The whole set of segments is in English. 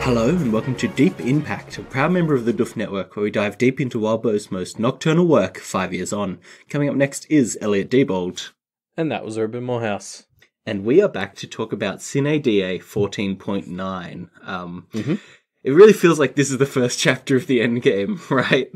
Hello and welcome to Deep In Pact, a proud member of the Duff Network where we dive deep into Wildbow's most nocturnal work 5 years on. Coming up next is Elliot Diebold. And that was Urban Morehouse. And we are back to talk about Sine Die 14.9. It really feels like this is the first chapter of the endgame, right?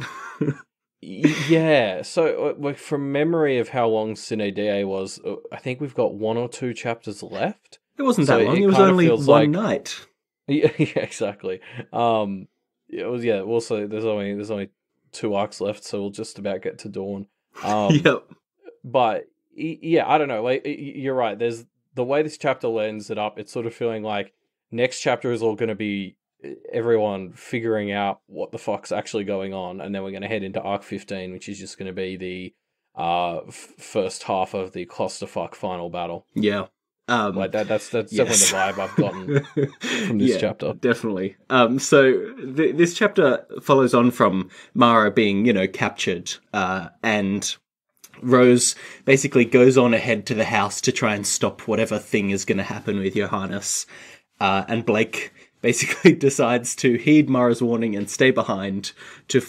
Yeah, so from memory of how long Sine Die was, I think we've got 1 or 2 chapters left. It wasn't that long, it was only one night. Yeah, exactly. It was, yeah, also there's only 2 arcs left, so we'll just about get to dawn. Yep. But yeah, I don't know, like you're right, there's the way this chapter lends it up, it's sort of feeling like next chapter is all going to be everyone figuring out what the fuck's actually going on, and then we're going to head into arc 15, which is just going to be the first half of the clusterfuck final battle. Yeah. Like that's definitely the vibe I've gotten from this chapter. Definitely. So this chapter follows on from Mara being, captured, and Rose basically goes on ahead to the house to try and stop whatever thing is going to happen with Johannes. And Blake basically decides to heed Mara's warning and stay behind to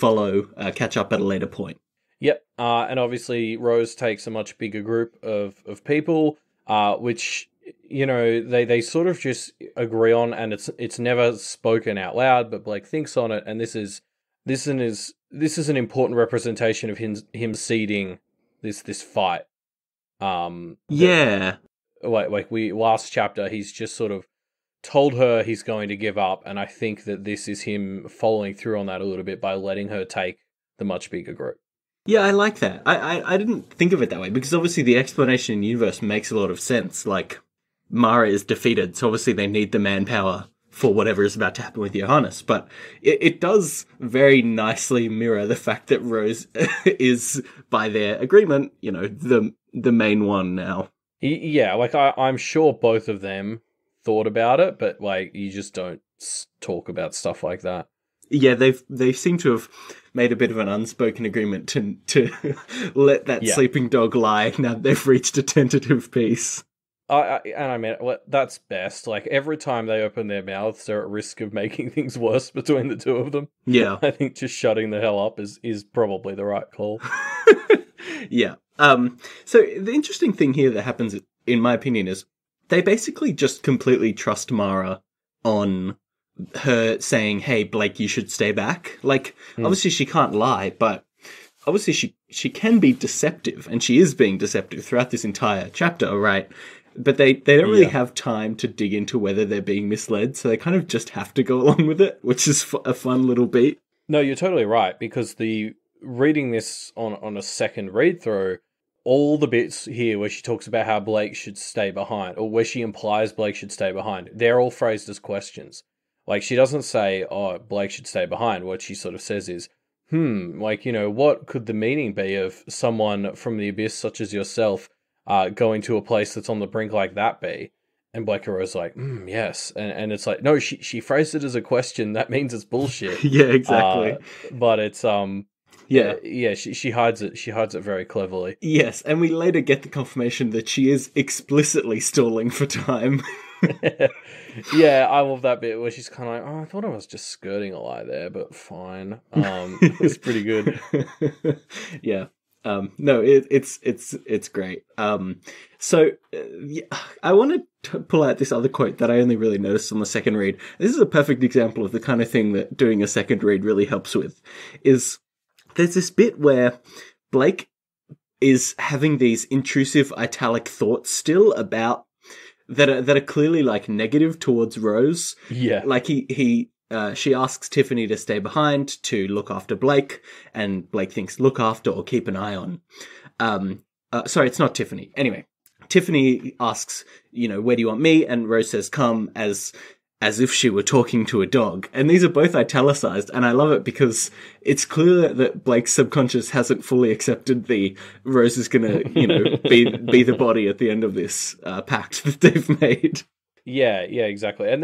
catch up at a later point. Yep. And obviously Rose takes a much bigger group of people, which, they sort of just agree on, and it's never spoken out loud, but Blake thinks on it, and this is an important representation of him seeding this fight. Yeah. Last chapter, he's just sort of told her he's going to give up, and I think that this is him following through on that a little bit by letting her take the much bigger group. Yeah, I like that. I didn't think of it that way, because obviously the explanation in the universe makes a lot of sense. Like, Mara is defeated, so obviously they need the manpower for whatever is about to happen with Johannes. But it does very nicely mirror the fact that Rose is, by their agreement, the main one now. Yeah, I'm sure both of them thought about it, but you just don't talk about stuff like that. Yeah, they seem to have made a bit of an unspoken agreement to let that sleeping dog lie now they've reached a tentative peace. That's best. Like, every time they open their mouths, they're at risk of making things worse between the two of them. Yeah. I think just shutting the hell up is probably the right call. Yeah. So the interesting thing here that happens, in my opinion, is they basically just completely trust Mara on her saying, hey, Blake, you should stay back. Obviously she can't lie, but obviously she can be deceptive, and she is being deceptive throughout this entire chapter, right? But they don't really have time to dig into whether they're being misled, so they kind of just have to go along with it, which is a fun little beat. No, you're totally right, because reading this on a second read through, all the bits here where she talks about how Blake should stay behind, or where she implies Blake should stay behind, they're all phrased as questions. Like, she doesn't say, oh, Blake should stay behind. What she sort of says is, what could the meaning be of someone from the abyss such as yourself going to a place that's on the brink like that be? And Blake Rose like, yes. And it's like, no, she phrased it as a question. That means it's bullshit. Yeah, exactly. But it's, she hides it. She hides it very cleverly. Yes, and we later get the confirmation that she is explicitly stalling for time. Yeah, I love that bit where she's kind of like, oh, I thought I was just skirting a lie there, but fine. It was pretty good. Yeah. No, it's great. So I want to pull out this other quote that I only really noticed on the second read. This is a perfect example of the kind of thing that doing a second read really helps with. Is there's this bit where Blake is having these intrusive italic thoughts still about that are clearly negative towards Rose. Yeah. She asks Tiffany to stay behind to look after Blake, and Blake thinks look after or keep an eye on. Sorry, it's not Tiffany. Anyway, Tiffany asks, where do you want me? And Rose says, come, as if she were talking to a dog. And these are both italicized, and I love it because it's clear that Blake's subconscious hasn't fully accepted the Rose is gonna, be the body at the end of this pact that they've made. Yeah, exactly. And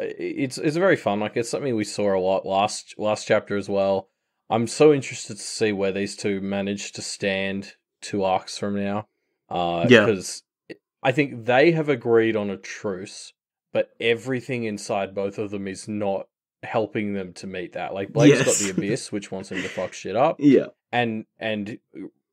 it's very fun. It's something we saw a lot last chapter as well. I'm so interested to see where these two manage to stand 2 arcs from now. Because I think they have agreed on a truce, but everything inside both of them is not helping them to meet that. Like, Blake's got the Abyss, which wants him to fuck shit up. Yeah. And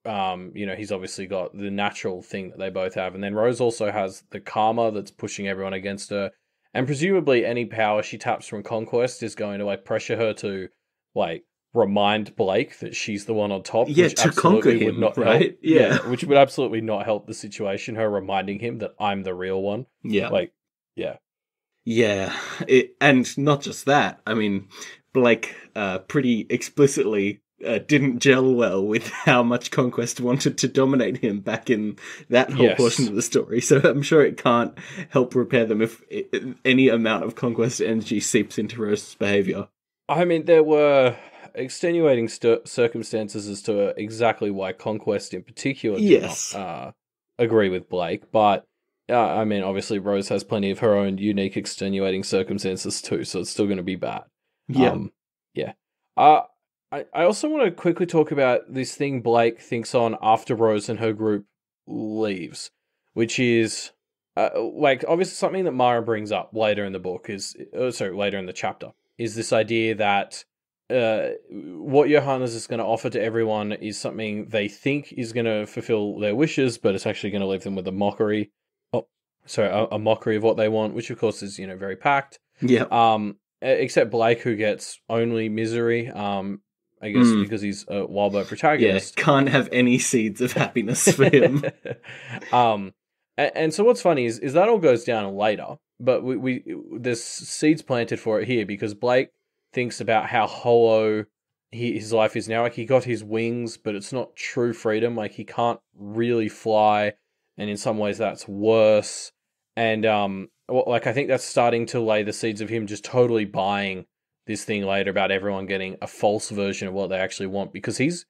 he's obviously got the natural thing that they both have. And then Rose also has the karma that's pushing everyone against her. And presumably any power she taps from Conquest is going to, like, pressure her to, like, remind Blake that she's the one on top. Yeah, which to conquer him, would not right? help. Yeah. Which would absolutely not help the situation, her reminding him that I'm the real one. Yeah. Like, yeah. Yeah, and not just that. I mean, Blake pretty explicitly didn't gel well with how much Conquest wanted to dominate him back in that whole portion of the story. So I'm sure it can't help repair them if any amount of Conquest energy seeps into Rose's behavior. I mean, there were extenuating circumstances as to exactly why Conquest in particular did not agree with Blake, but I mean, obviously Rose has plenty of her own unique extenuating circumstances too, so it's still going to be bad. Yeah. I also want to quickly talk about this thing Blake thinks on after Rose and her group leaves, which is, like, obviously something that Mara brings up later in the book later in the chapter, is this idea that what Johannes is going to offer to everyone is something they think is going to fulfill their wishes, but it's actually going to leave them with a mockery. A mockery of what they want, which of course is, very packed. Yeah. Except Blake, who gets only misery, I guess because he's a Wildbow protagonist. Yeah, can't have any seeds of happiness for him. And so what's funny is that all goes down later, but there's seeds planted for it here because Blake thinks about how hollow his life is now. Like, he got his wings, but it's not true freedom. Like, he can't really fly, and in some ways that's worse. And I think that's starting to lay the seeds of him just totally buying this thing later about everyone getting a false version of what they actually want, because he's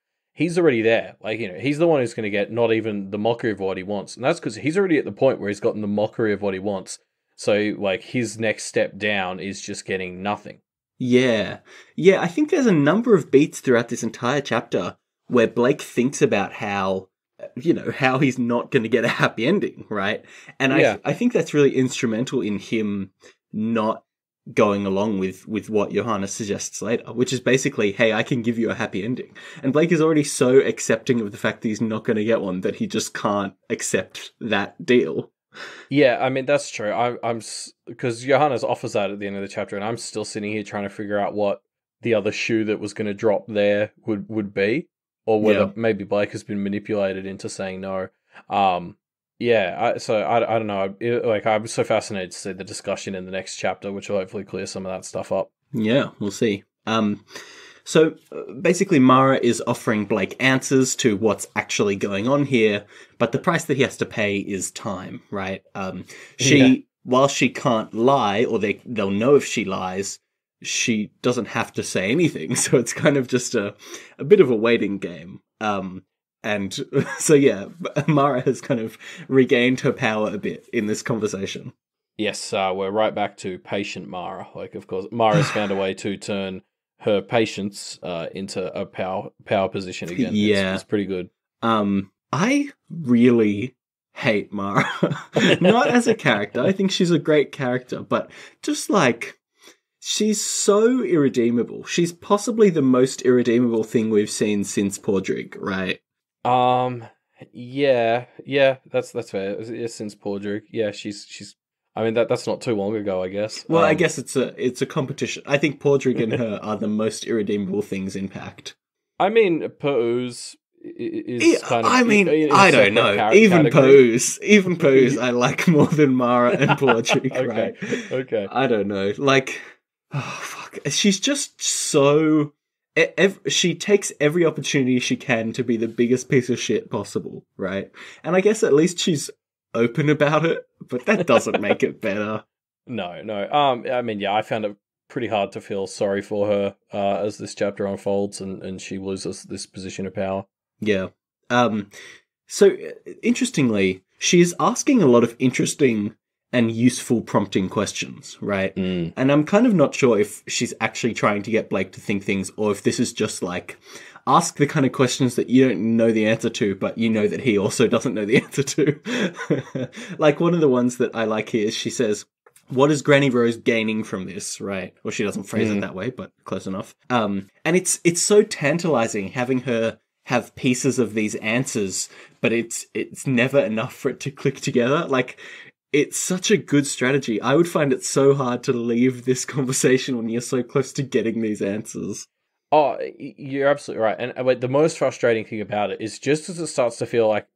already there. Like, he's the one who's going to get not even the mockery of what he wants, and that's because he's already at the point where he's gotten the mockery of what he wants. So, like, his next step down is just getting nothing. Yeah. I think there's a number of beats throughout this entire chapter where Blake thinks about how he's not going to get a happy ending, right? And I think that's really instrumental in him not going along with what Johannes suggests later, which is basically, hey, I can give you a happy ending. And Blake is already so accepting of the fact that he's not going to get one that he just can't accept that deal. Yeah, I mean, that's true. I'm because Johannes offers that at the end of the chapter, and I'm still sitting here trying to figure out what the other shoe that was going to drop there would be. Or whether maybe Blake has been manipulated into saying no. So I don't know. I'm so fascinated to see the discussion in the next chapter, which will hopefully clear some of that stuff up. Yeah, we'll see. So basically Mara is offering Blake answers to what's actually going on here, but the price that he has to pay is time, right? While she can't lie, or they'll know if she lies, she doesn't have to say anything, so it's kind of just a bit of a waiting game. And so Mara has kind of regained her power a bit in this conversation. Yes, we're right back to patient Mara. Like, of course, Mara's found a way to turn her patience into a power position again. Yeah. It's pretty good. I really hate Mara. Not as a character. I think she's a great character, but just like, she's so irredeemable. She's possibly the most irredeemable thing we've seen since Podrick, right? Yeah, that's fair. Yeah, since Podrick, yeah, she's. I mean, that's not too long ago, I guess. Well, I guess it's a competition. I think Podrick and her are the most irredeemable things in Pact. I mean, Pose is kind of. I mean, I don't know. Even Pose, I like more than Mara and Podrick. Okay, right? Okay. I don't know. Like, oh fuck, she's just so. She takes every opportunity she can to be the biggest piece of shit possible, right? And I guess at least she's open about it, but that doesn't make it better. No. I mean, I found it pretty hard to feel sorry for her as this chapter unfolds and she loses this position of power. Yeah. So, interestingly, she is asking a lot of interesting and useful prompting questions, right? Mm. And I'm kind of not sure if she's actually trying to get Blake to think things, or if this is just like, ask the kind of questions that you don't know the answer to, but you know that he also doesn't know the answer to. Like, one of the ones that I like here is she says, what is Granny Rose gaining from this, right? Well, she doesn't phrase it that way, but close enough. And it's so tantalizing having her have pieces of these answers, but it's never enough for it to click together. Like, it's such a good strategy. I would find it so hard to leave this conversation when you're so close to getting these answers. Oh, you're absolutely right. And the most frustrating thing about it is just as it starts to feel like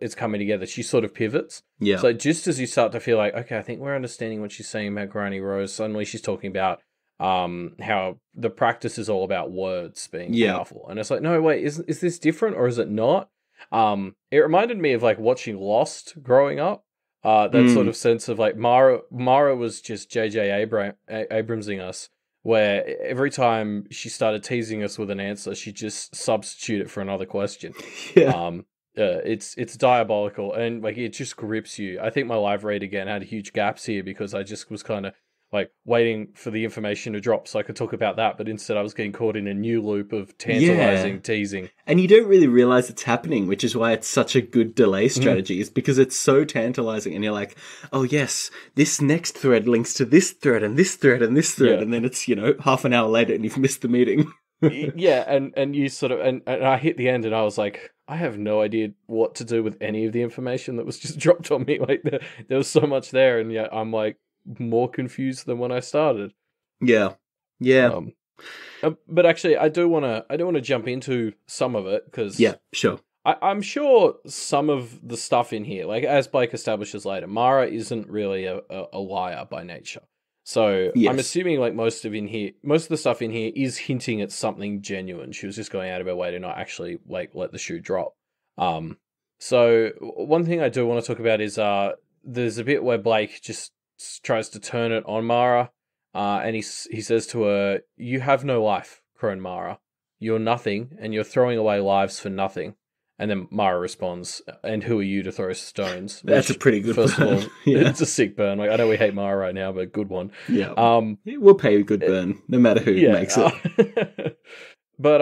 it's coming together, she sort of pivots. Yeah. So just as you start to feel like, okay, I think we're understanding what she's saying about Granny Rose, suddenly she's talking about how the practice is all about words being powerful. And it's like, no, wait, is this different or is it not? It reminded me of like watching Lost growing up. That sort of sense of like Mara was just J.J. Abramsing us, where every time she started teasing us with an answer, she'd just substitute it for another question. Yeah. It's diabolical, and like it just grips you. I think my live read again had huge gaps here because I just was kind of like waiting for the information to drop so I could talk about that, but instead I was getting caught in a new loop of tantalizing teasing. And you don't really realize it's happening, which is why it's such a good delay strategy, is because it's so tantalizing and you're like, oh yes, this next thread links to this thread and this thread and this thread, and then it's, half an hour later and you've missed the meeting. Yeah, and you sort of, and I hit the end and I was like, I have no idea what to do with any of the information that was just dropped on me. Like there was so much there, and yet I'm like more confused than when I started. Yeah. But actually, I do want to jump into some of it because sure. I'm sure some of the stuff in here, like as Blake establishes later, Mara isn't really a liar by nature. So I'm assuming like most of the stuff in here is hinting at something genuine. She was just going out of her way to not actually like let the shoe drop. So one thing I do want to talk about is there's a bit where Blake just tries to turn it on Mara, and he says to her, "You have no life, crone Mara. You're nothing, and you're throwing away lives for nothing." And then Mara responds, "And who are you to throw stones?" That's a pretty good burn. First of all, it's a sick burn. Like I know we hate Mara right now, but good one. Yeah. We'll pay a good burn, no matter who makes it. But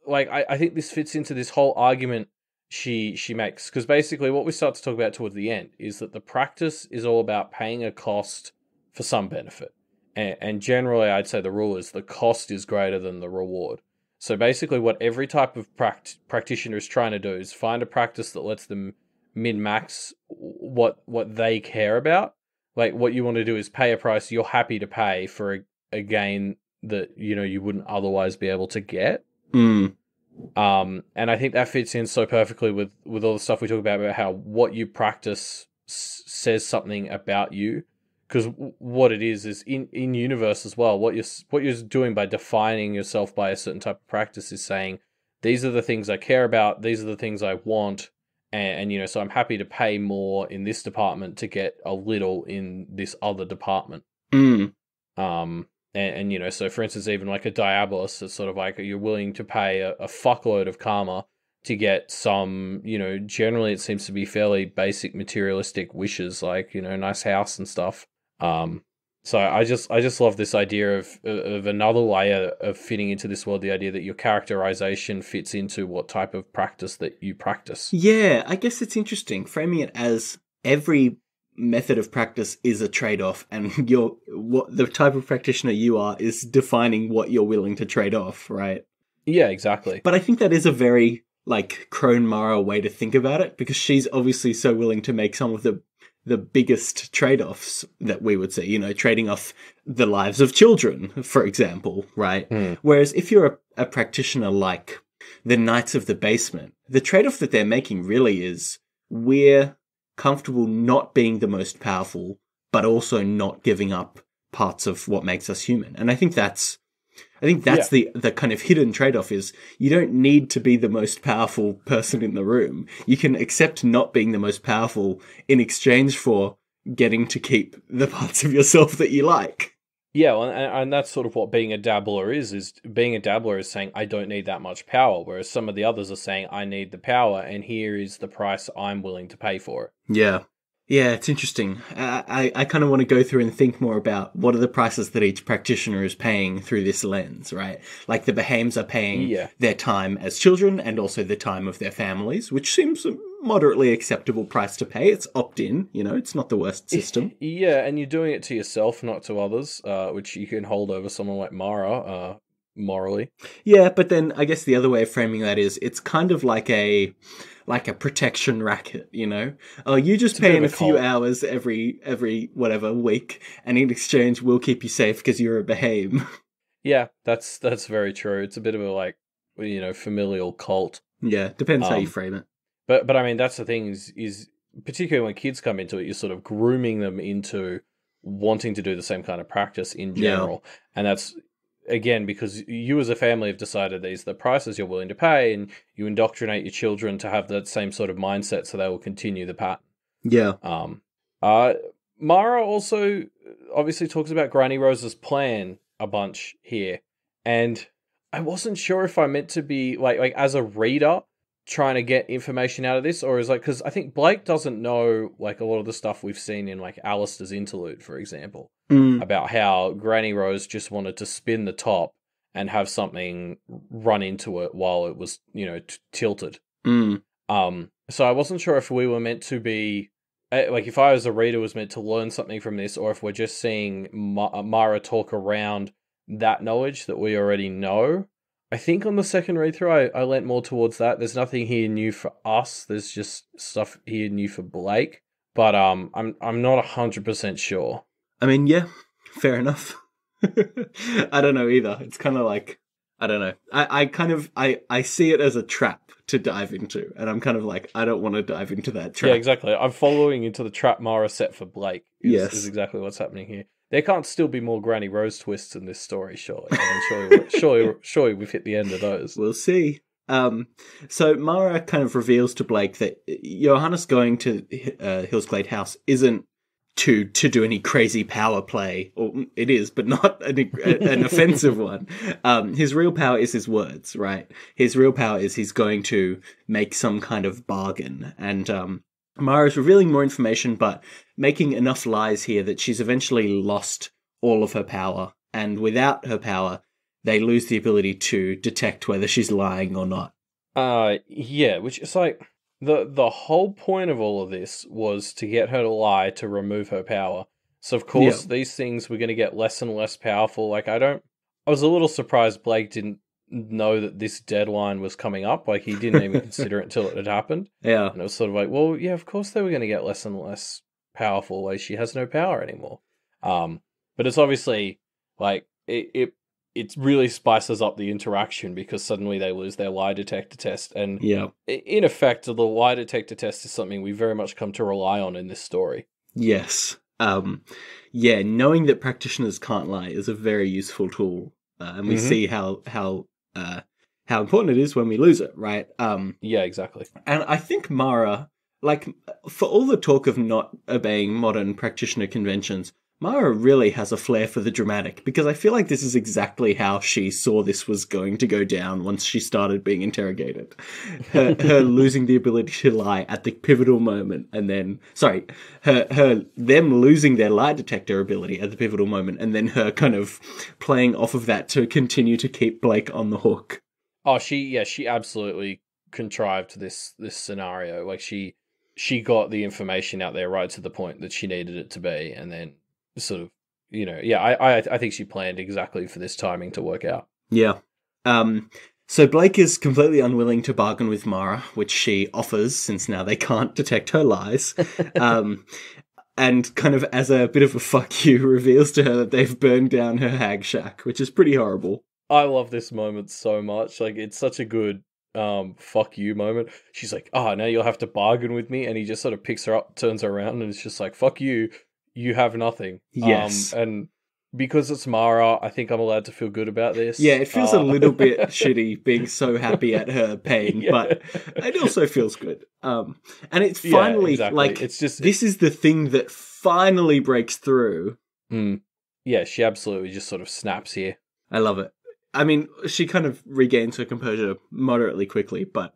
like I think this fits into this whole argument she makes, because basically what we start to talk about towards the end is that the practice is all about paying a cost for some benefit, and generally I'd say the rule is the cost is greater than the reward. So basically what every type of practitioner is trying to do is find a practice that lets them min-max what they care about. Like what you want to do is pay a price you're happy to pay for a gain that you wouldn't otherwise be able to get. And I think that fits in so perfectly with all the stuff we talk about how what you practice says something about you. Because what it is in universe as well, what you're doing by defining yourself by a certain type of practice is saying, these are the things I care about, these are the things I want, and so I'm happy to pay more in this department to get a little in this other department. And so for instance, even like a Diabolus, it's sort of like you're willing to pay a fuckload of karma to get some, generally it seems to be fairly basic materialistic wishes, like, nice house and stuff. So I just love this idea of another layer of fitting into this world, the idea that your characterization fits into what type of practice that you practice. Yeah, I guess it's interesting framing it as every method of practice is a trade-off, and what the type of practitioner you are is defining what you're willing to trade off, right? Yeah, exactly. But I think that is a very like crone Mara way to think about it, because she's obviously so willing to make some of the biggest trade-offs that we would see, trading off the lives of children, for example, right? Whereas if you're a practitioner like the Knights of the Basement, the trade-off that they're making really is we're comfortable not being the most powerful, but also not giving up parts of what makes us human. And I think that's the kind of hidden trade-off is you don't need to be the most powerful person in the room. You can accept not being the most powerful in exchange for getting to keep the parts of yourself that you like. Yeah, well, and that's sort of what being a dabbler is being a dabbler is saying, I don't need that much power, whereas some of the others are saying, I need the power, and here is the price I'm willing to pay for it. Yeah. Yeah, it's interesting. I kind of want to go through and think more about what are the prices that each practitioner is paying through this lens, right? Like the Behames are paying Yeah. their time as children and also the time of their families, which seems a moderately acceptable price to pay. It's opt-in, it's not the worst system. Yeah, and you're doing it to yourself, not to others, which you can hold over someone like Mara, morally. Yeah, but then I guess the other way of framing that is it's kind of like a protection racket, Oh, you just pay in a few hours every whatever week, and in exchange we'll keep you safe because you're a Behame. Yeah, that's very true. It's a bit of a familial cult. Yeah, depends how you frame it. But I mean that's the thing is particularly when kids come into it, you're sort of grooming them into wanting to do the same kind of practice in general. Yeah. And that's again, because you as a family have decided these are the prices you're willing to pay, and you indoctrinate your children to have that same sort of mindset so they will continue the pattern. Yeah. Mara also obviously talks about Granny Rose's plan a bunch here, and I wasn't sure if I meant to be like as a reader trying to get information out of this, or is because I think Blake doesn't know like a lot of the stuff we've seen in like Alistair's interlude, for example, about how Granny Rose just wanted to spin the top and have something run into it while it was tilted. So I wasn't sure if we were meant to be like if I as a reader was meant to learn something from this, or if we're just seeing Mara talk around that knowledge that we already know. I think on the second read through, I leant more towards that. There's nothing here new for us. There's just stuff here new for Blake. But I'm not 100% sure. I mean, yeah, fair enough. I don't know either. It's kind of like I don't know. I see it as a trap to dive into, and I'm kind of like I don't want to dive into that trap. Yeah, exactly. I'm following into the trap Mara set for Blake. Is exactly what's happening here. There can't still be more Granny Rose twists in this story, surely. I mean, surely we've hit the end of those. We'll see. So Mara kind of reveals to Blake that Johannes going to Hillsglade House isn't to do any crazy power play, or it is, but not an offensive one. His real power is his words, right? His real power is he's going to make some kind of bargain, and Mara's revealing more information, but making enough lies here that she's eventually lost all of her power. And without her power, they lose the ability to detect whether she's lying or not. Yeah, which is like the whole point of all of this was to get her to lie to remove her power. So of course these things were going to get less and less powerful. Like I was a little surprised Blake didn't know that this deadline was coming up. Like he didn't even consider it until it had happened. Yeah. And it was sort of like, well, yeah, of course they were going to get less and less powerful. Like she has no power anymore. But it's obviously like it really spices up the interaction because suddenly they lose their lie detector test. And in effect, the lie detector test is something we very much come to rely on in this story. Yes. Knowing that practitioners can't lie is a very useful tool. And we see how important it is when we lose it, right? Yeah, exactly. And I think Mara, like, for all the talk of not obeying modern practitioner conventions, Mara really has a flair for the dramatic, because I feel like this is exactly how she saw this was going to go down once she started being interrogated. Her losing the ability to lie at the pivotal moment, and then, them losing their lie detector ability at the pivotal moment, and then her kind of playing off of that to continue to keep Blake on the hook. Oh, she absolutely contrived this scenario. Like she got the information out there right to the point that she needed it to be, and then sort of, I think she planned exactly for this timing to work out. Yeah. So Blake is completely unwilling to bargain with Mara, which she offers since now they can't detect her lies. And kind of as a bit of a fuck you, reveals to her that they've burned down her hag shack, which is pretty horrible. I love this moment so much. Like, it's such a good fuck you moment. She's like, now you'll have to bargain with me. And he just sort of picks her up, turns her around, and it's just like, fuck you. You have nothing. Yes. And because it's Mara, I think I'm allowed to feel good about this. Yeah, it feels a little bit shitty being so happy at her pain, but it also feels good. And it's finally, like, it's just this is the thing that finally breaks through. Yeah, she absolutely just sort of snaps here. I love it. I mean, she kind of regains her composure moderately quickly, but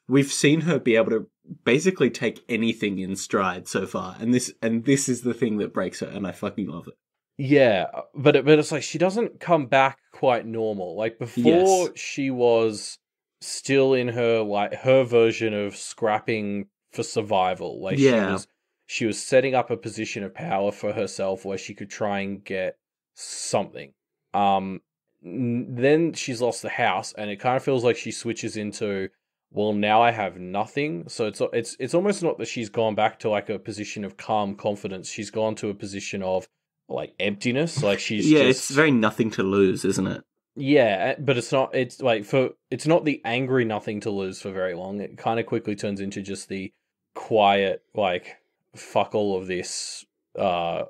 we've seen her be able to basically take anything in stride so far, and this is the thing that breaks her, and I fucking love it. Yeah, but it's like she doesn't come back quite normal. Like before, Yes. she was still in her version of scrapping for survival. Like Yeah. she was setting up a position of power for herself where she could try and get something. Then she's lost the house, and it kind of feels like she switches into, well, now I have nothing. So it's almost not that she's gone back to like a position of calm confidence. She's gone to a position of like emptiness. Like she's Yeah, just it's very nothing to lose, isn't it? yeah, but it's not. It's like it's not the angry nothing to lose for very long. It kind of quickly turns into just the quiet like fuck all of this,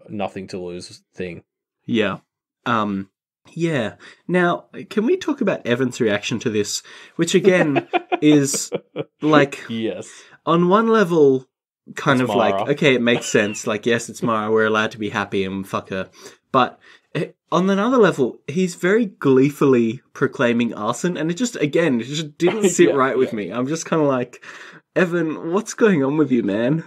nothing to lose thing. Yeah. Yeah. Now, can we talk about Evan's reaction to this, which again is like, Yes. on one level, kind It's of like, Mara. okay, it makes sense. Like, yes, it's Mara. We're allowed to be happy and fuck her. But on another level, he's very gleefully proclaiming arson, and it just didn't sit Yeah, right with me. I'm just kind of like, Evan, what's going on with you, man?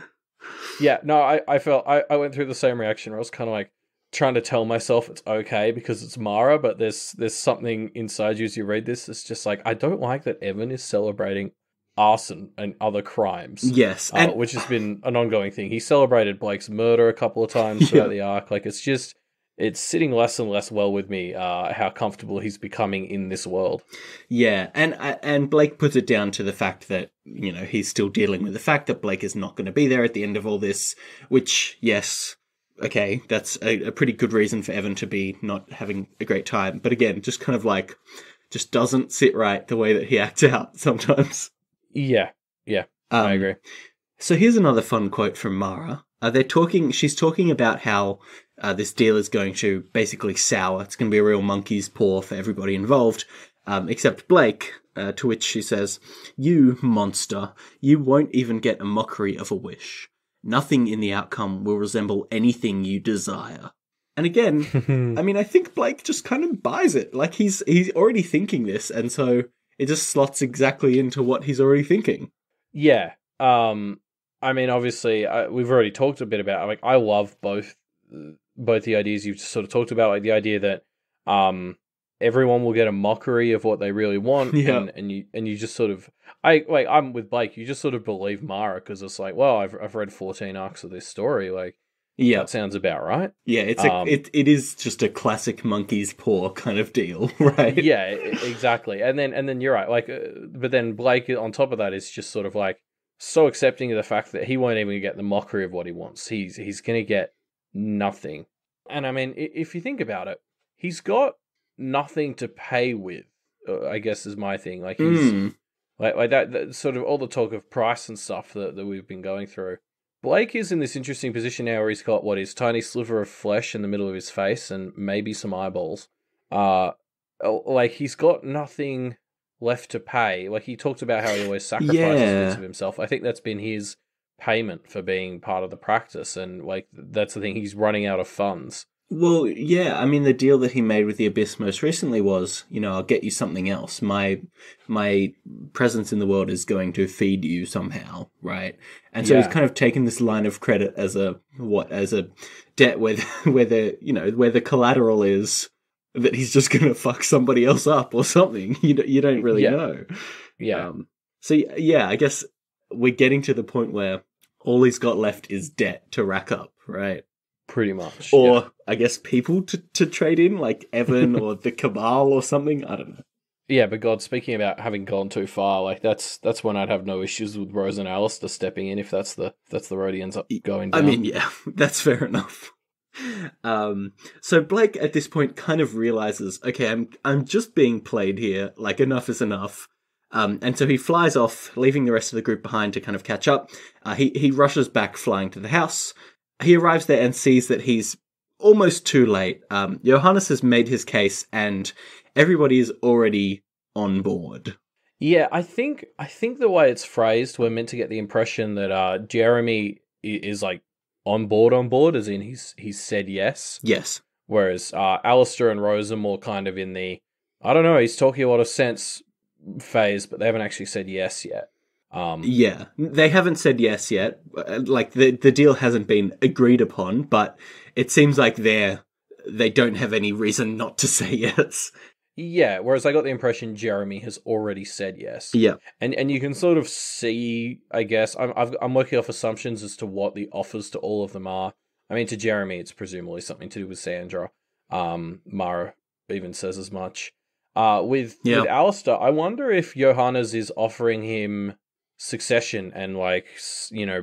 Yeah, no, I felt I went through the same reaction where I was kind of like trying to tell myself it's okay because it's Mara, but there's something inside you as you read this. It's just like, I don't like that Evan is celebrating arson and other crimes. Yes, and which has been an ongoing thing. He celebrated Blake's murder a couple of times throughout the arc. Like it's sitting less and less well with me, how comfortable he's becoming in this world. yeah, and Blake puts it down to the fact that, you know, he's still dealing with the fact that Blake is not going to be there at the end of all this, which, yes, okay, that's a pretty good reason for Evan to be not having a great time. But again, just kind of like, just doesn't sit right the way that he acts out sometimes. Yeah, I agree. So here's another fun quote from Mara. She's talking about how this deal is going to basically sour. It's going to be a real monkey's paw for everybody involved, except Blake, to which she says, "You monster, you won't even get a mockery of a wish. Nothing in the outcome will resemble anything you desire." And again, I mean, I think Blake just kind of buys it. Like, he's already thinking this, and so it just slots exactly into what he's already thinking. Yeah. I mean, obviously, we've already talked a bit about. Like, I love both the ideas you've just sort of talked about. Like the idea that everyone will get a mockery of what they really want, Yeah. and you just sort of I'm with Blake. You just sort of believe Mara because it's like, well, I've read 14 arcs of this story. Like, Yeah. that sounds about right. Yeah, it is just a classic monkey's paw kind of deal, right? Yeah, exactly. And then you're right. Like, but then Blake on top of that is just sort of like so accepting of the fact that he won't even get the mockery of what he wants. He's going to get nothing. And I mean, if you think about it, he's got nothing to pay with. I guess is my thing. Like he's like that sort of all the talk of price and stuff that we've been going through. Blake is in this interesting position now where he's got his tiny sliver of flesh in the middle of his face and maybe some eyeballs. Like he's got nothing left to pay. Like he talked about how he always sacrifices bits of himself. I think that's been his payment for being part of the practice, and like that's the thing. He's running out of funds. Well, yeah, I mean, the deal that he made with the Abyss most recently was, you know, I'll get you something else. My presence in the world is going to feed you somehow, right? And so he's kind of taken this line of credit as a debt where the collateral is that he's just going to fuck somebody else up or something. You don't really know. Yeah. So yeah, I guess we're getting to the point where all he's got left is debt to rack up, right? Pretty much. Or, I guess, people to trade in, like Evan or the Cabal or something. I don't know. Yeah, but God, speaking about having gone too far, like that's when I'd have no issues with Rose and Alistair stepping in if that's the road he ends up going down. I mean, yeah, that's fair enough. So Blake at this point kind of realizes, okay, I'm just being played here. Like, enough is enough. And so he flies off, leaving the rest of the group behind to kind of catch up. He rushes back, flying to the house. He arrives there and sees that he's almost too late. Johannes has made his case, and everybody is already on board. Yeah, I think the way it's phrased, we're meant to get the impression that Jeremy is like on board, as in he's said yes. Yes. Whereas Alistair and Rose are more kind of in the, I don't know, he's talking a lot of sense phase, but they haven't actually said yes yet. Yeah, they haven't said yes yet. Like the deal hasn't been agreed upon, but it seems like they don't have any reason not to say yes. Yeah, whereas I got the impression Jeremy has already said yes. Yeah, And you can sort of see, I guess, I'm working off assumptions as to what the offers to all of them are. I mean, to Jeremy, it's presumably something to do with Sandra. Mara even says as much. With Alistair, I wonder if Johannes is offering him succession and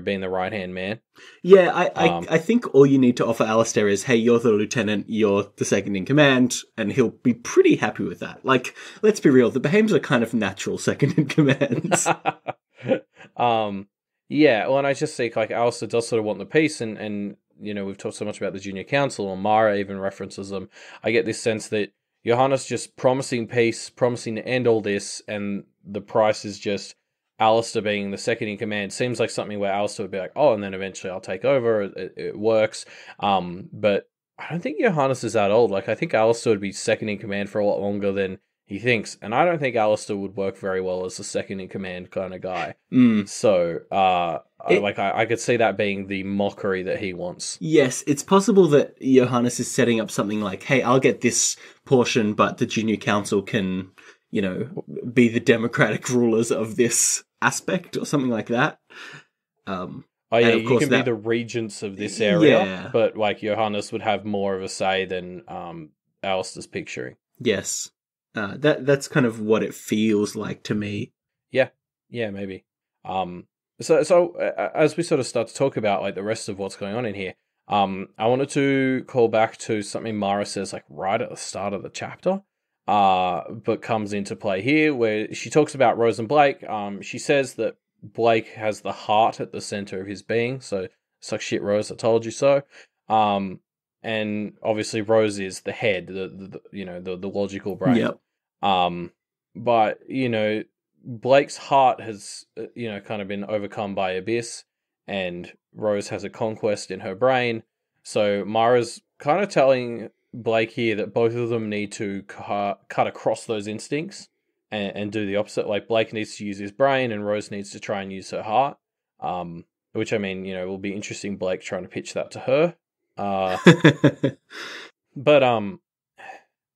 being the right hand man. Yeah, I think all you need to offer Alistair is, hey, you're the lieutenant, you're the second in command, and he'll be pretty happy with that. Like, let's be real, the Behames are kind of natural second in commands. Yeah, well, and I just think, like, Alistair does sort of want the peace, and we've talked so much about the junior council, and Mara even references them. I get this sense that Johannes just promising peace, promising to end all this, and the price is just Alistair being the second in command. Seems like something where Alistair would be like, oh, and then eventually I'll take over. It works. But I don't think Johannes is that old. Like, I think Alistair would be second in command for a lot longer than he thinks. And I don't think Alistair would work very well as a second in command kind of guy. So, I could see that being the mockery that he wants. Yes, it's possible that Johannes is setting up something like, hey, I'll get this portion, but the junior council can, be the democratic rulers of this aspect or something like that. You can be the regents of this area, but like Johannes would have more of a say than Alistair's picturing. Yes. That's kind of what it feels like to me. Yeah, maybe. So as we sort of start to talk about like the rest of what's going on in here, I wanted to call back to something Mara says like right at the start of the chapter, but comes into play here where she talks about Rose and Blake. She says that Blake has the heart at the center of his being, so it's like, shit, Rose, I told you so. And obviously Rose is the head, the logical brain. Yep. But Blake's heart has kind of been overcome by Abyss, and Rose has a conquest in her brain. So Mara's kind of telling Blake here that both of them need to cut across those instincts and do the opposite. Like, Blake needs to use his brain and Rose needs to try and use her heart. Which, I mean, will be interesting, Blake trying to pitch that to her. But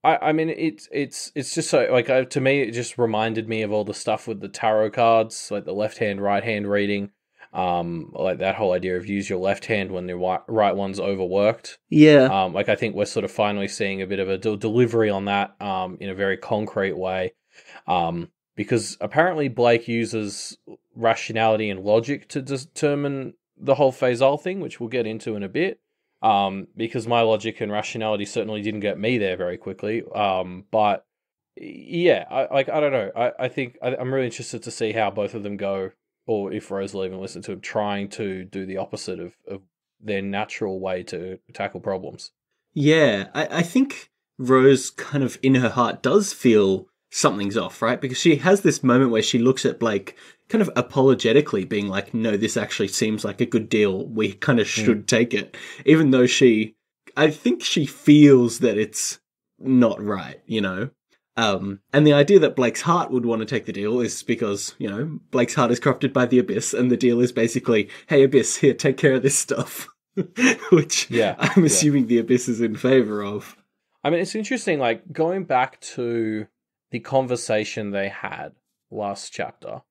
I mean, it's just so, like, to me, it just reminded me of all the stuff with the tarot cards, like the left hand, right hand reading. Like that whole idea of use your left hand when the right one's overworked. Yeah. Like, I think we're sort of finally seeing a bit of a delivery on that, in a very concrete way. Because apparently Blake uses rationality and logic to determine the whole Faisal thing, which we'll get into in a bit. Because my logic and rationality certainly didn't get me there very quickly. But yeah, I don't know. I think I'm really interested to see how both of them go, or if Rose will even listen to him trying to do the opposite of their natural way to tackle problems. Yeah, I think Rose kind of in her heart does feel something's off, right? Because she has this moment where she looks at Blake kind of apologetically being like, no, this actually seems like a good deal. We kind of should take it. Even though I think she feels that it's not right, And the idea that Blake's heart would want to take the deal is because, Blake's heart is corrupted by the Abyss, and the deal is basically, hey, Abyss, here, take care of this stuff. Which I'm assuming the Abyss is in favor of. I mean, it's interesting, like, going back to the conversation they had last chapter,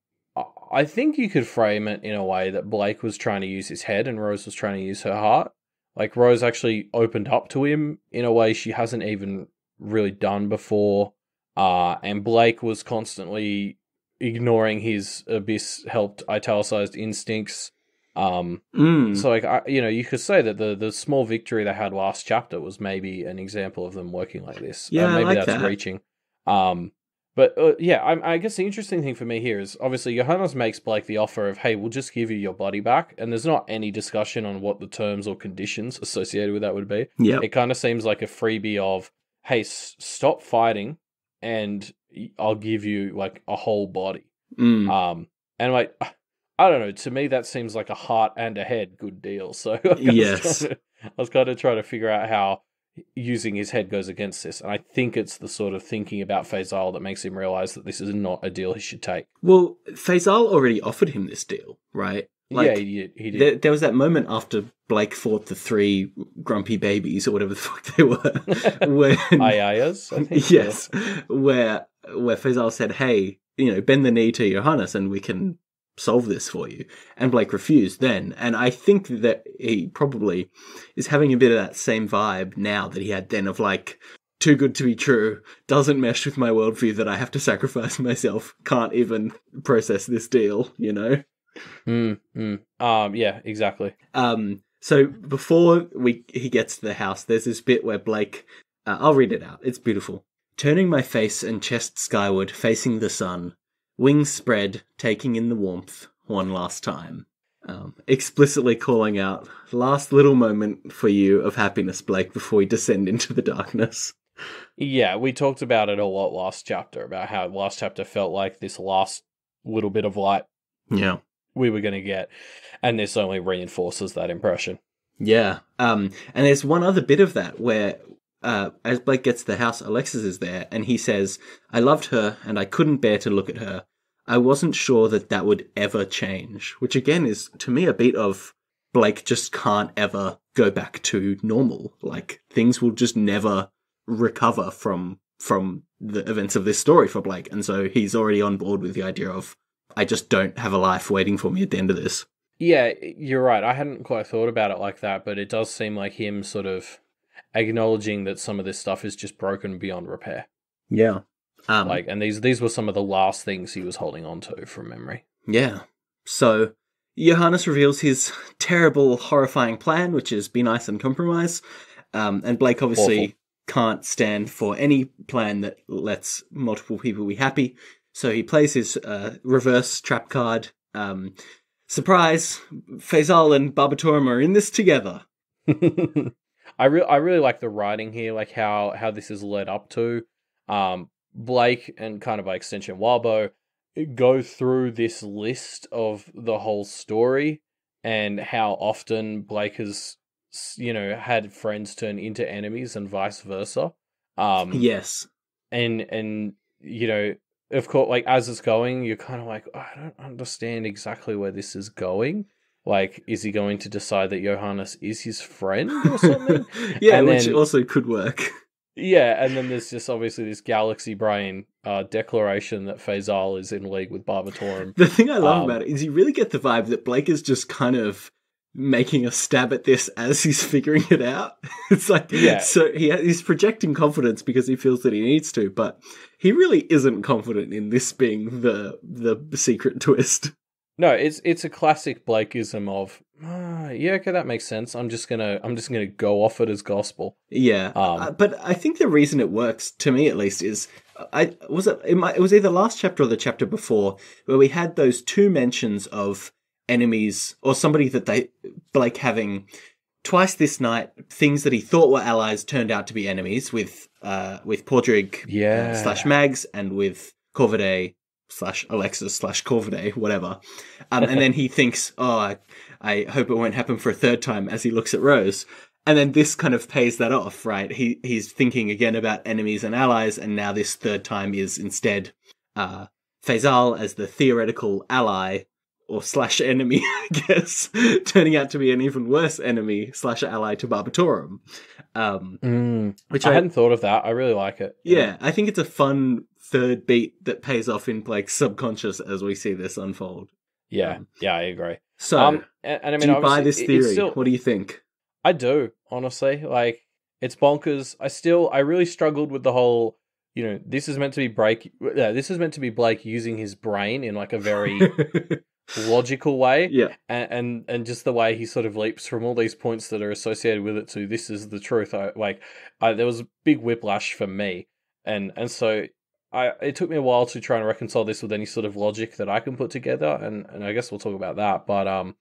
I think you could frame it in a way that Blake was trying to use his head and Rose was trying to use her heart. Like, Rose actually opened up to him in a way she hasn't even really done before. And Blake was constantly ignoring his Abyss-helped italicized instincts. So, like, you could say that the small victory they had last chapter was maybe an example of them working like this. Yeah, maybe I like that's that. reaching. I guess the interesting thing for me here is, obviously, Johannes makes Blake the offer of, hey, we'll just give you your body back, and there's not any discussion on what the terms or conditions associated with that would be. Yep. It kind of seems like a freebie of, hey, stop fighting, and I'll give you, like, a whole body. And, like, I don't know, to me that seems like a heart and a head good deal. So I was kind of trying to figure out how using his head goes against this. And I think it's the sort of thinking about Faisal that makes him realize that this is not a deal he should take. Well, Faisal already offered him this deal, right? Yeah, he did. There was that moment after Blake fought the 3 grumpy babies or whatever the fuck they were. When, Ayayas, I think. Yes, where Faisal said, hey, bend the knee to Johannes and we can solve this for you. And Blake refused then. And I think that he probably is having a bit of that same vibe now that he had then of like, too good to be true, doesn't mesh with my worldview that I have to sacrifice myself, can't even process this deal, Yeah, exactly. So before he gets to the house, there's this bit where Blake, I'll read it out. It's beautiful. Turning my face and chest skyward, facing the sun, wings spread, taking in the warmth one last time. Explicitly calling out, last little moment for you of happiness, Blake, before we descend into the darkness. Yeah, we talked about it a lot last chapter, about how last chapter felt like this last little bit of light we were going to get, and this only reinforces that impression. Yeah, and there's one other bit of that where as Blake gets to the house, Alexis is there, and he says, I loved her, and I couldn't bear to look at her. I wasn't sure that would ever change, which again is, to me, a beat of Blake just can't ever go back to normal. Like, things will just never recover from the events of this story for Blake, and so he's already on board with the idea of, I just don't have a life waiting for me at the end of this. Yeah, you're right. I hadn't quite thought about it like that, but it does seem like him sort of acknowledging that some of this stuff is just broken beyond repair. Yeah. And these were some of the last things he was holding on to from memory. Yeah. So Johannes reveals his terrible, horrifying plan, which is be nice and compromise. And Blake obviously can't stand for any plan that lets multiple people be happy. So he plays his reverse trap card. Surprise! Faisal and Barbatorum are in this together. I really like the writing here, like how this is led up to. Blake and kind of by extension Walbo go through this list of the whole story and how often Blake has, had friends turn into enemies and vice versa. Yes. And of course, like, as it's going, you're kind of like, I don't understand exactly where this is going. Like, is he going to decide that Johannes is his friend or something? Yeah, and which then, also could work. Yeah, and then there's just obviously this galaxy brain declaration that Faisal is in league with Barbatorum. The thing I love about it is you really get the vibe that Blake is just kind of making a stab at this as he's figuring it out. It's like, so he's projecting confidence because he feels that he needs to, but he really isn't confident in this being the secret twist. No, it's a classic Blakeism of, okay, that makes sense. I'm just gonna go off it as gospel. Yeah, but I think the reason it works, to me at least, is it was either last chapter or the chapter before where we had those 2 mentions of enemies or somebody that Blake having twice this night, things that he thought were allies turned out to be enemies with Podrick / Mags and with Corvidae / Alexis / Corvidae, whatever. And then he thinks, I hope it won't happen for a third time as he looks at Rose. And then this kind of pays that off, right? He's thinking again about enemies and allies, and now this third time is instead Faisal as the theoretical ally or / enemy, I guess, turning out to be an even worse enemy / ally to Barbatorum. Which I hadn't thought of that. I really like it. Yeah, I think it's a fun third beat that pays off in Blake's subconscious as we see this unfold. Yeah, I agree. So, and I mean, do you buy this theory? What do you think? I do, honestly. Like, it's bonkers. I really struggled with the whole, this is meant to be Blake using his brain in like a very logical way. Yeah. And just the way he sort of leaps from all these points that are associated with it to this is the truth. There was a big whiplash for me. And so it took me a while to try and reconcile this with any sort of logic that I can put together. And I guess we'll talk about that. But,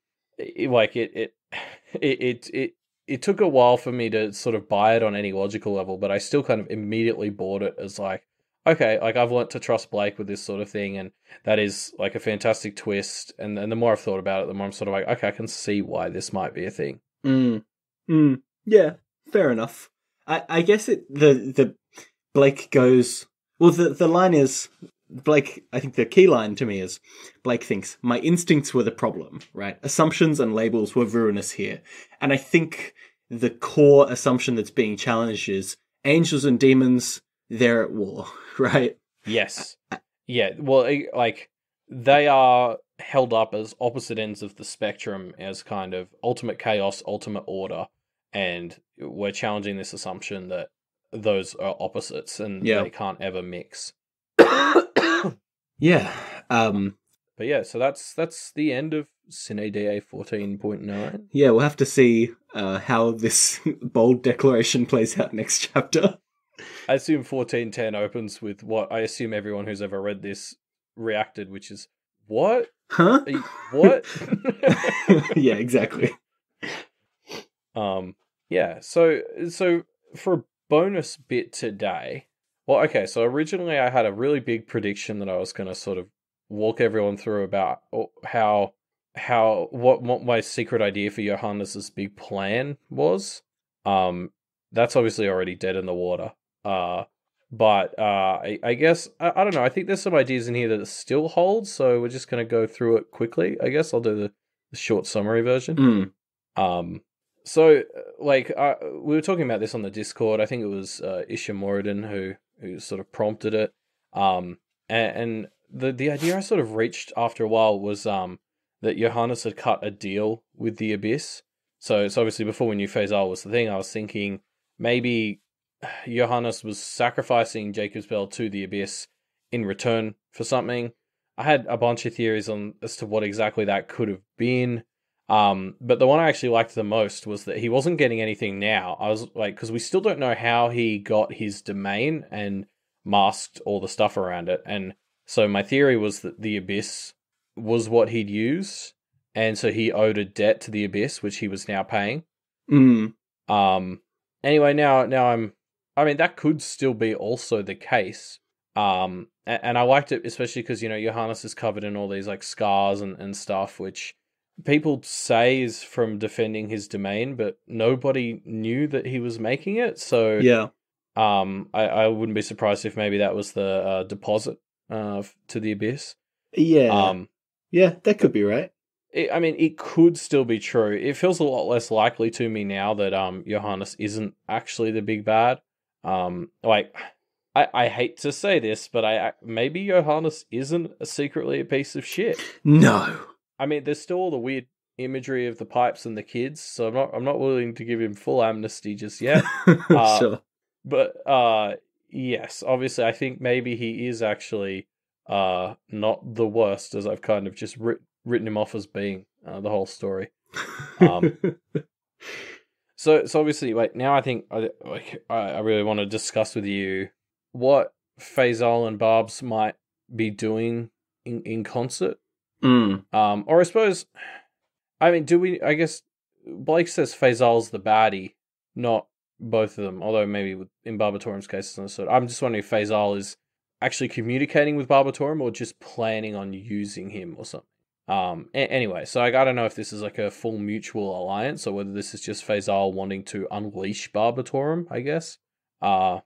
it took a while for me to sort of buy it on any logical level, but I still kind of immediately bought it as like, okay, like I've learnt to trust Blake with this sort of thing, and that is like a fantastic twist. And the more I've thought about it, the more I'm sort of like, okay, I can see why this might be a thing. Yeah, fair enough. I guess the Blake goes. Well, the line is Blake. I think the key line to me is Blake thinks my instincts were the problem, right? Assumptions and labels were ruinous here, and I think the core assumption that's being challenged is angels and demons, they're at war, right? Yes. Yeah. Well, like they are held up as opposite ends of the spectrum, as kind of ultimate chaos, ultimate order, and we're challenging this assumption that those are opposites and Yeah. they can't ever mix. Yeah. But yeah, so that's the end of Sine Die 14.9. Yeah, we'll have to see how this bold declaration plays out next chapter. I assume 14.10 opens with what I assume everyone who's ever read this reacted, which is, what? Huh? What? Yeah, exactly. Yeah, so for a bonus bit today, well, okay, so originally I had a really big prediction that I was going to sort of walk everyone through about what my secret idea for Johannes's big plan was. That's obviously already dead in the water. But I guess I don't know. I think there's some ideas in here that still hold, so we're just going to go through it quickly. I guess I'll do the short summary version. So like we were talking about this on the Discord. I think it was Isha Moradin who sort of prompted it. And the idea I sort of reached after a while was that Johannes had cut a deal with the Abyss. So it's obviously before we knew Faisal was the thing. I was thinking maybe Johannes was sacrificing Jacob's Bell to the Abyss in return for something. I had a bunch of theories as to what exactly that could have been. But the one I actually liked the most was that he wasn't getting anything now. I was like, because we still don't know how he got his domain and masked all the stuff around it. And so my theory was that the Abyss was what he'd use. And so he owed a debt to the Abyss, which he was now paying. Anyway, now I mean, that could still be also the case. And I liked it, especially because, Johannes is covered in all these like scars and stuff, which people say is from defending his domain, but nobody knew that he was making it. So yeah, I wouldn't be surprised if maybe that was the deposit to the Abyss. Yeah, yeah, that could be right. It could still be true. It feels a lot less likely to me now that Johannes isn't actually the big bad. I hate to say this, but maybe Johannes isn't secretly a piece of shit. No. I mean, there's still all the weird imagery of the pipes and the kids, so I'm not willing to give him full amnesty just yet. Sure. But yes, obviously, I think maybe he is actually not the worst, as I've kind of just written him off as being the whole story. So obviously, now I think I really want to discuss with you what Faisal and Barbs might be doing in concert. Or I suppose, I guess Blake says Faisal's the baddie, not both of them, although maybe in Barbatorum's case, I'm just wondering if Faisal is actually communicating with Barbatorum or just planning on using him or something. Anyway, so I don't know if this is like a full mutual alliance or whether this is just Faisal wanting to unleash Barbatorum, I guess. But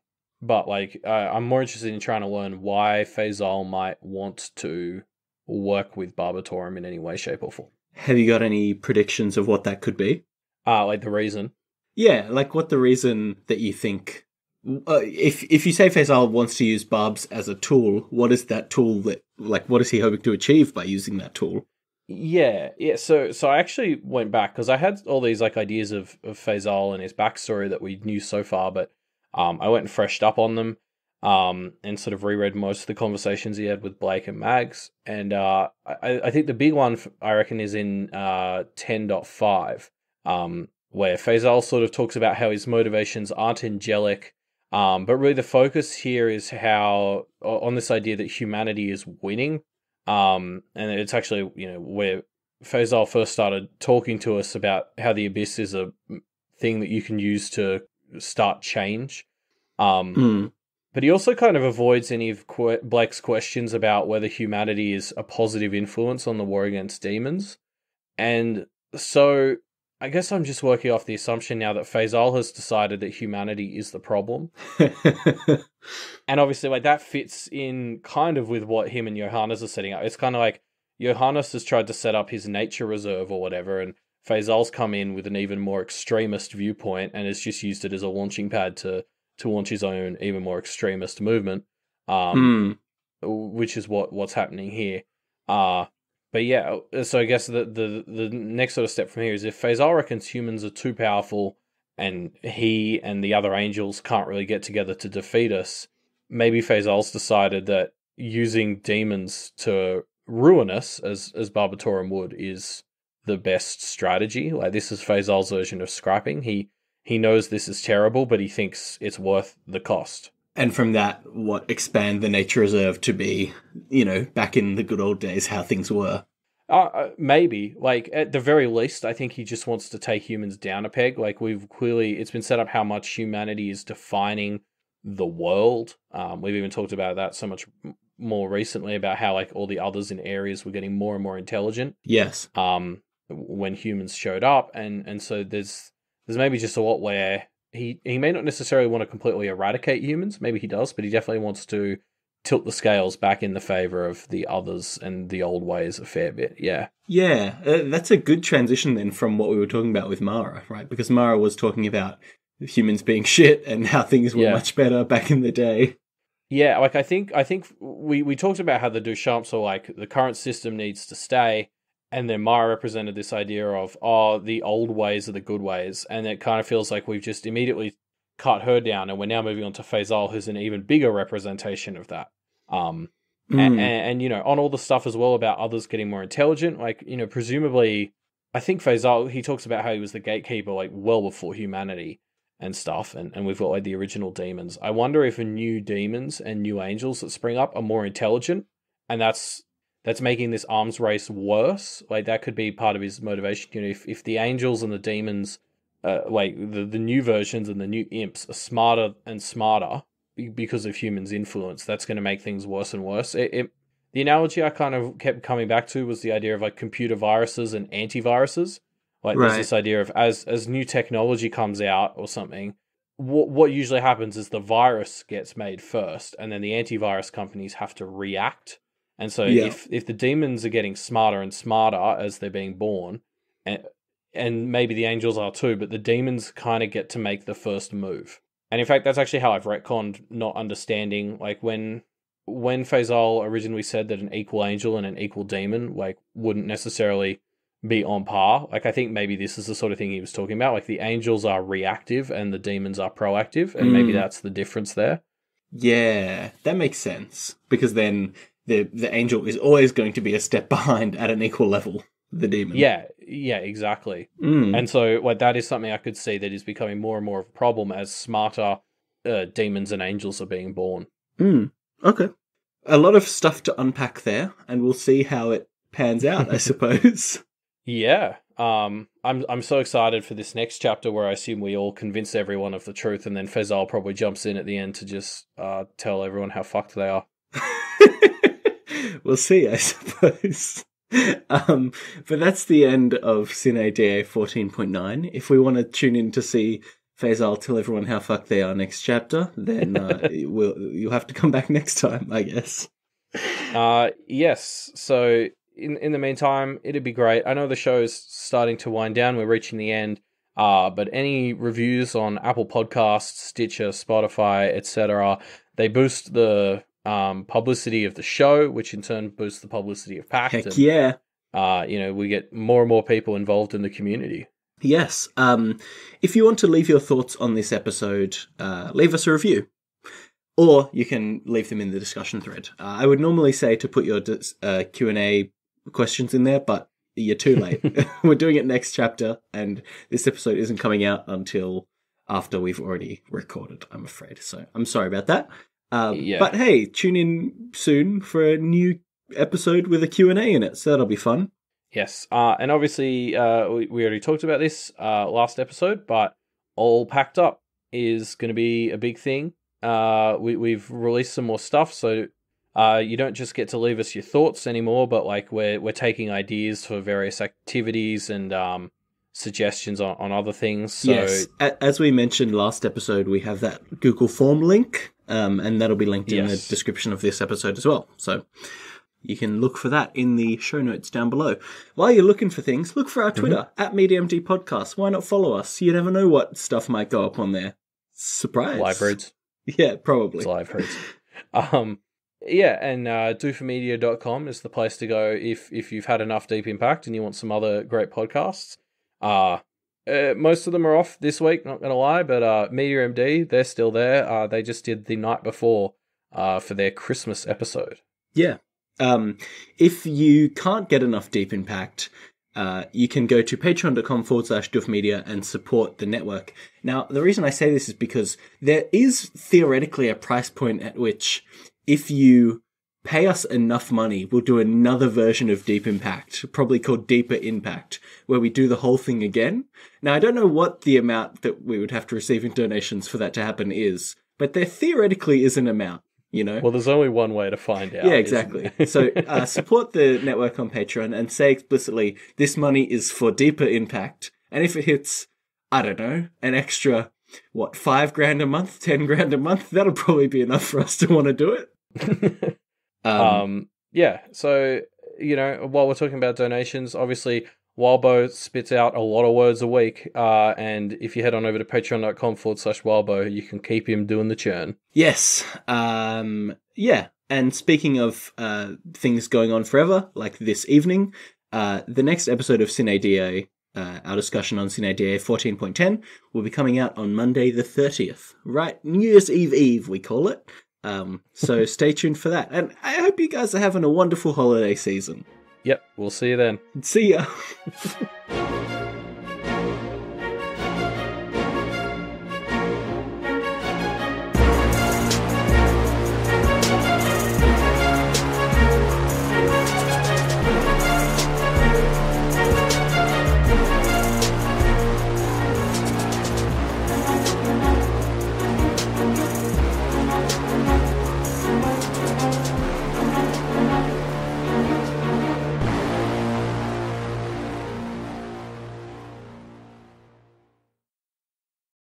I'm more interested in trying to learn why Faisal might want to work with Barbatorum in any way, shape, or form. Have you got any predictions of what that could be? Like the reason? Yeah, like what the reason that you think... if you say Faisal wants to use Barbs as a tool, what is that tool that... what is he hoping to achieve by using that tool? Yeah. So I actually went back, because I had all these ideas of Faisal and his backstory that we knew so far, but I went and freshed up on them. And sort of reread most of the conversations he had with Blake and Mags. And I think the big one, I reckon, is in 10.5, where Faisal sort of talks about how his motivations aren't angelic, but really the focus here is how, on this idea that humanity is winning. And it's actually, where Faisal first started talking to us about how the Abyss is a thing that you can use to start change. But he also kind of avoids any of Blake's questions about whether humanity is a positive influence on the war against demons. And so I guess I'm just working off the assumption now that Faisal has decided that humanity is the problem. And obviously, like, that fits in kind of with what him and Johannes are setting up. It's kind of like Johannes has tried to set up his nature reserve or whatever, and Faisal's come in with an even more extremist viewpoint and has just used it as a launching pad to launch his own even more extremist movement, which is what's happening here. But yeah, so I guess the next sort of step from here is if Faisal reckons humans are too powerful and he and the other angels can't really get together to defeat us, maybe Faisal's decided that using demons to ruin us, as Barbatorum would, is the best strategy. Like, this is Faisal's version of scrapping. He knows this is terrible, but he thinks it's worth the cost. And from that, expand the nature reserve to be, back in the good old days, how things were. Maybe. Like, at the very least, I think he just wants to take humans down a peg. Like, it's been set up how much humanity is defining the world. We've even talked about that so much more recently, about how, like, all the others in areas were getting more and more intelligent. Yes. When humans showed up. And so there's maybe just a lot where he may not necessarily want to completely eradicate humans. Maybe he does, but he definitely wants to tilt the scales back in the favor of the others and the old ways a fair bit. Yeah. Yeah, that's a good transition then from what we were talking about with Mara, right? Because Mara was talking about humans being shit and how things were much better back in the day. Yeah, like I think we talked about how the Duchamps are like, the current system needs to stay. And then Mara represented this idea of, the old ways are the good ways. And it kind of feels like we've just immediately cut her down, and we're now moving on to Faisal, who's an even bigger representation of that. And on all the stuff as well about others getting more intelligent, like, presumably, I think Faisal, he talks about how he was the gatekeeper, like, well before humanity and stuff. And we've got, like, the original demons. I wonder if new demons and new angels that spring up are more intelligent, and that's making this arms race worse. Like, that could be part of his motivation. If the angels and the demons, like the new versions and the new imps, are smarter and smarter because of humans' influence, that's going to make things worse and worse. The analogy I kind of kept coming back to was the idea of, like, computer viruses and antiviruses. Like, there's this idea of as new technology comes out or something, what usually happens is the virus gets made first, and then the antivirus companies have to react. And so if the demons are getting smarter and smarter as they're being born, and maybe the angels are too, but the demons kind of get to make the first move. And in fact, that's actually how I've retconned not understanding, like, when Faisal originally said that an equal angel and an equal demon, like, wouldn't necessarily be on par. Like, I think maybe this is the sort of thing he was talking about. Like, the angels are reactive and the demons are proactive, and maybe that's the difference there. Yeah, that makes sense. Because then the angel is always going to be a step behind at an equal level, the demon. Yeah, exactly. And so, like, that is something I could see that is becoming more and more of a problem as smarter demons and angels are being born. Okay. A lot of stuff to unpack there, and we'll see how it pans out, I suppose. Yeah. I'm so excited for this next chapter where I assume we all convince everyone of the truth, and then Faisal probably jumps in at the end to just tell everyone how fucked they are. We'll see, I suppose. But that's the end of Sine Die 14.9. If we want to tune in to see Faisal tell everyone how fucked they are next chapter, then you'll have to come back next time, I guess. Yes. So in the meantime, it'd be great. I know the show's starting to wind down. We're reaching the end. But any reviews on Apple Podcasts, Stitcher, Spotify, etc., they boost the publicity of the show, which in turn boosts the publicity of Pact. Heck yeah. We get more and more people involved in the community. Yes. If you want to leave your thoughts on this episode, leave us a review. Or you can leave them in the discussion thread. I would normally say to put your Q&A questions in there, but you're too late. We're doing it next chapter, and this episode isn't coming out until after we've already recorded, I'm afraid. So I'm sorry about that. But hey, tune in soon for a new episode with a Q&A in it, so that'll be fun. Yes, and obviously we already talked about this last episode, but All Packed Up is going to be a big thing. We've released some more stuff, so you don't just get to leave us your thoughts anymore, but like we're taking ideas for various activities and suggestions on other things. So yes, as we mentioned last episode, we have that Google form link, and that'll be linked in the description of this episode as well. So you can look for that in the show notes down below. While you're looking for things, look for our Twitter, @MediaMD Podcast. Why not follow us? You never know what stuff might go up on there. Surprise. Live reads. Yeah, probably. It's live reads. Yeah, and doformedia.com is the place to go if you've had enough Deep Impact and you want some other great podcasts. Most of them are off this week, not going to lie, but Media MD, they're still there. They just did the night before for their Christmas episode. Yeah. If you can't get enough Deep Impact, you can go to patreon.com/doofmedia and support the network. Now, the reason I say this is because there is theoretically a price point at which, if you pay us enough money, we'll do another version of Deep Impact, probably called Deeper Impact, where we do the whole thing again. Now, I don't know what the amount that we would have to receive in donations for that to happen is, but there theoretically is an amount, you know? Well, there's only one way to find out. Yeah, exactly. So support the network on Patreon and say explicitly, this money is for Deeper Impact. And if it hits, I don't know, an extra, $5,000 a month, $10,000 a month, that'll probably be enough for us to want to do it. Yeah, so, while we're talking about donations, obviously, Wildbow spits out a lot of words a week, and if you head on over to patreon.com/Wildbow, you can keep him doing the churn. Yes, yeah, and speaking of things going on forever, like this evening, the next episode of Sine Die, our discussion on Sine Die 14.10, will be coming out on Monday the 30th. Right, New Year's Eve, we call it. So stay tuned for that. And I hope you guys are having a wonderful holiday season. Yep, we'll see you then. See ya.